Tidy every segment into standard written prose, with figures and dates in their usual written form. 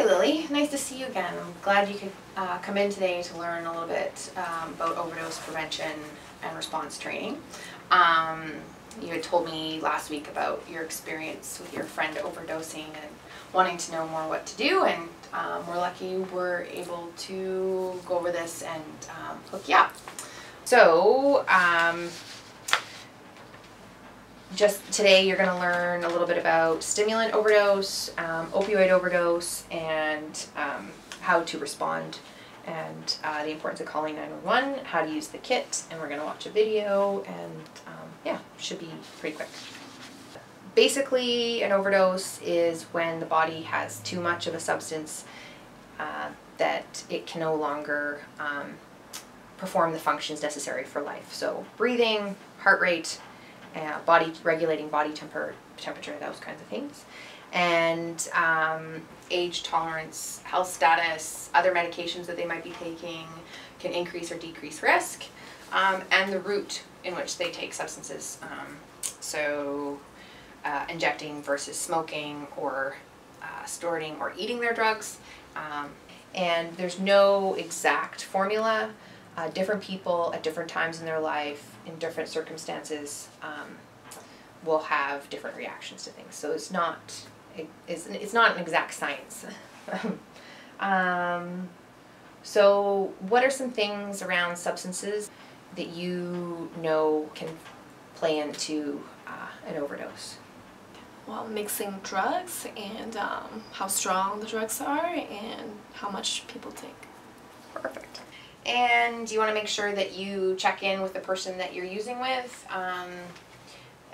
Lily, nice to see you again. I'm glad you could come in today to learn a little bit about overdose prevention and response training. You had told me last week about your experience with your friend overdosing and wanting to know more what to do, and we're lucky we're able to go over this and hook you up. So, just today you're going to learn a little bit about stimulant overdose, opioid overdose, and how to respond, and the importance of calling 911, how to use the kit, and we're going to watch a video, and yeah, should be pretty quick. Basically, an overdose is when the body has too much of a substance that it can no longer perform the functions necessary for life. So breathing, heart rate, body regulating body temperature, those kinds of things. And age tolerance, health status, other medications that they might be taking can increase or decrease risk, and the route in which they take substances. So injecting versus smoking, or storing or eating their drugs. And there's no exact formula. Different people at different times in their life, in different circumstances, will have different reactions to things. So it's not an exact science. So what are some things around substances that you know can play into an overdose? Well, mixing drugs, and how strong the drugs are, and how much people take. Perfect. And you want to make sure that you check in with the person that you're using with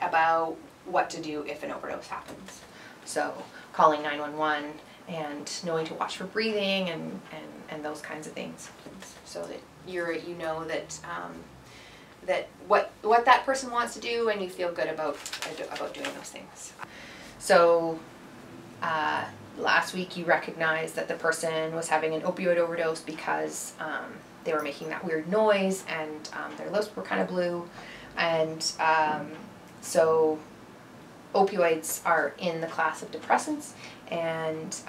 about what to do if an overdose happens. So calling 911 and knowing to watch for breathing and those kinds of things, so that you know that that what that person wants to do, and you feel good about doing those things. So last week you recognized that the person was having an opioid overdose because they were making that weird noise, and their lips were kind of blue, and so opioids are in the class of depressants, and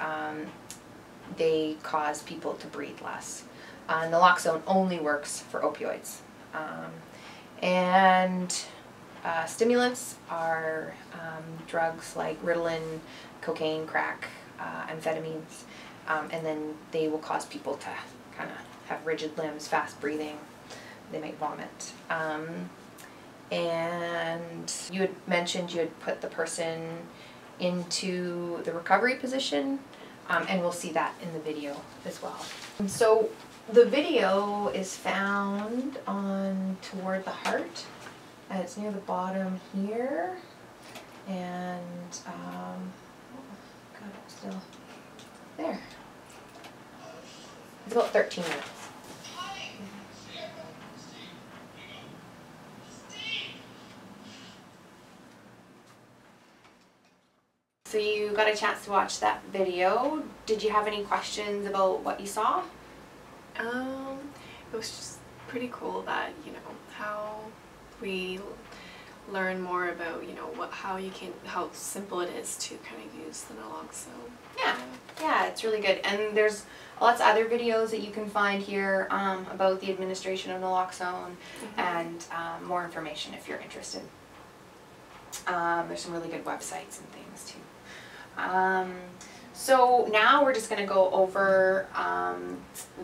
they cause people to breathe less. Naloxone only works for opioids. And stimulants are drugs like Ritalin, cocaine, crack, amphetamines, and then they will cause people to kind of have rigid limbs, fast breathing. They might vomit. And you had mentioned you had put the person into the recovery position, and we'll see that in the video as well. So the video is found on toward the heart. It's near the bottom here, and God, it's still there. It's about 13 minutes. So you got a chance to watch that video. Did you have any questions about what you saw? It was just pretty cool that, how we learn more about, how simple it is to kind of use the naloxone. Yeah, it's really good. And there's lots of other videos that you can find here about the administration of naloxone, and more information if you're interested. There's some really good websites and things too. So now we're just going to go over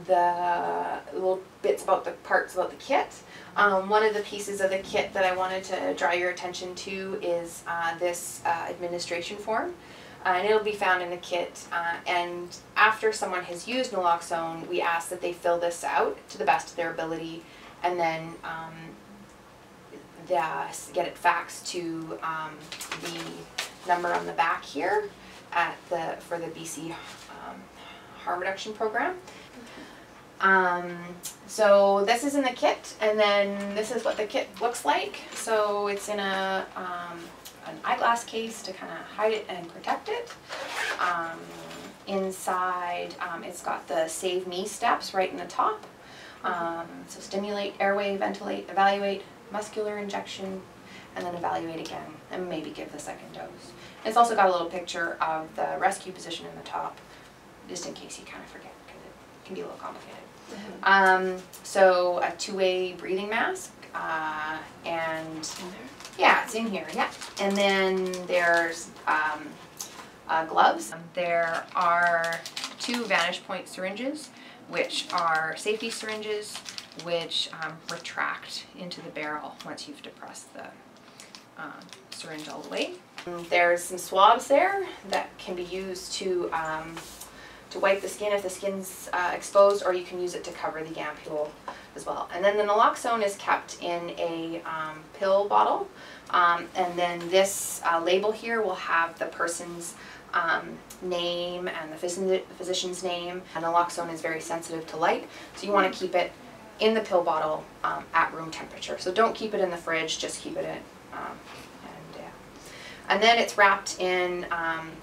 the little bits about the parts about the kit. One of the pieces of the kit that I wanted to draw your attention to is this administration form. And it'll be found in the kit. And after someone has used naloxone, we ask that they fill this out to the best of their ability, and then get it faxed to the number on the back here for the BC harm reduction program. So this is in the kit, and then this is what the kit looks like. So it's in an eyeglass case to kind of hide it and protect it. Inside, it's got the Save Me steps right in the top. So stimulate, airway, ventilate, evaluate, muscular injection, and then evaluate again, and maybe give the second dose. It's also got a little picture of the rescue position in the top, just in case you kind of forget, because it can be a little complicated. Mm-hmm. So a two-way breathing mask, and In there? yeah, it's in here, yeah. And then there's gloves. There are 2 Vantage Point syringes, which are safety syringes, which retract into the barrel once you've depressed the syringe all the way. There's some swabs there that can be used to wipe the skin if the skin's exposed, or you can use it to cover the ampule as well. And then the naloxone is kept in a pill bottle, and then this label here will have the person's name and the physician's name. And naloxone is very sensitive to light, so you want to keep it in the pill bottle at room temperature. So don't keep it in the fridge, just keep it in. And then it's wrapped in,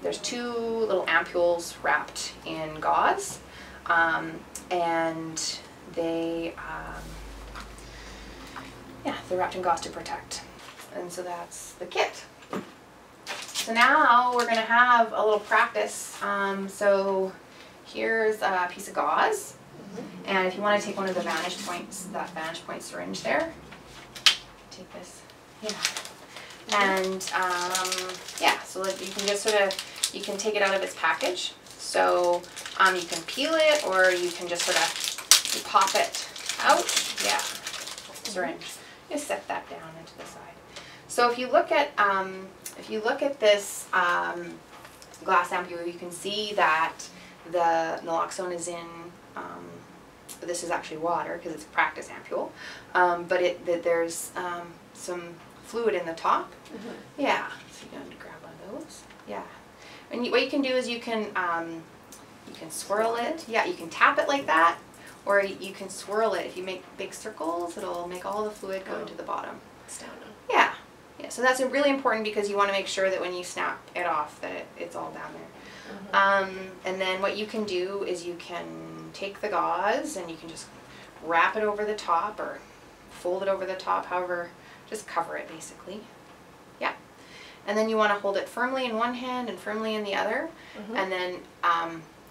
there's 2 little ampules wrapped in gauze, and they're wrapped in gauze to protect. And so that's the kit. So now we're going to have a little practice. So here's a piece of gauze, and if you want to take one of the Vantage Points, that Vantage Point syringe there, take this, yeah. And yeah, so you can just sort of, you can take it out of its package. So you can peel it, or you can just sort of pop it out. Yeah, syringe. Just set that down into the side. So if you look at this glass ampule, you can see that the naloxone is in. This is actually water because it's a practice ampule, but there's some fluid in the top. Mm-hmm. Yeah, so you're going to grab one of those. Yeah, and what you can do is you can swirl it. Yeah, you can tap it like that, or you can swirl it. If you make big circles, it'll make all the fluid go into the bottom. It's down now. Yeah, yeah. So that's really important because you want to make sure that when you snap it off, that it's all down there. Mm-hmm. And then what you can do is you can take the gauze and you can just wrap it over the top or fold it over the top, however. Just cover it basically. Yeah. And then you want to hold it firmly in one hand and firmly in the other, mm-hmm. and then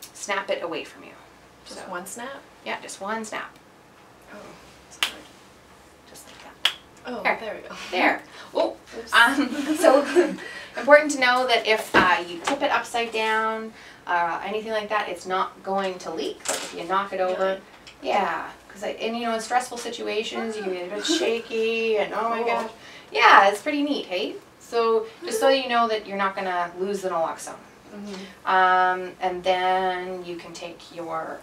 snap it away from you. Just so, one snap? Yeah, just one snap. Oh, that's hard. Just like that. Oh, there we go. There. Oh, so important to know that if you tip it upside down, anything like that, it's not going to leak. Like if you knock it over. Really? Yeah. And you know, in stressful situations, you can be a bit shaky, and oh my gosh. Yeah, it's pretty neat, hey? So, just so you know that you're not going to lose the naloxone. Mm-hmm. And then you can take your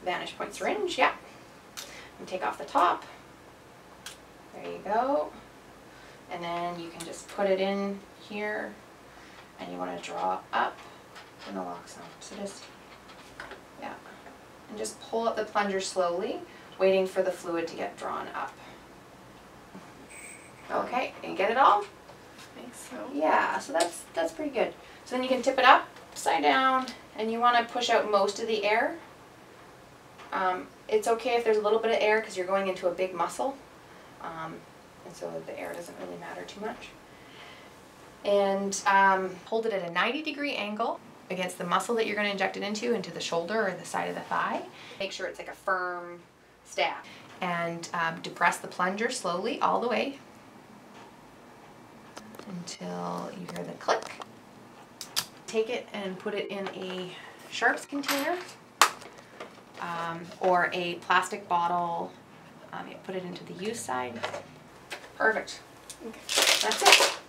Vantage Point syringe, yeah, and take off the top. There you go. And then you can just put it in here, and you want to draw up the naloxone. So just, yeah. And just pull up the plunger slowly, waiting for the fluid to get drawn up. Okay, and you get it all? I think so. Yeah, so that's pretty good. So then you can tip it up, upside down, and you want to push out most of the air. It's okay if there's a little bit of air because you're going into a big muscle, and so the air doesn't really matter too much. And hold it at a 90-degree angle against the muscle that you're going to inject it into the shoulder or the side of the thigh. Make sure it's like a firm stab. And depress the plunger slowly all the way until you hear the click. Take it and put it in a sharps container or a plastic bottle. You put it into the use side. Perfect. Okay. That's it.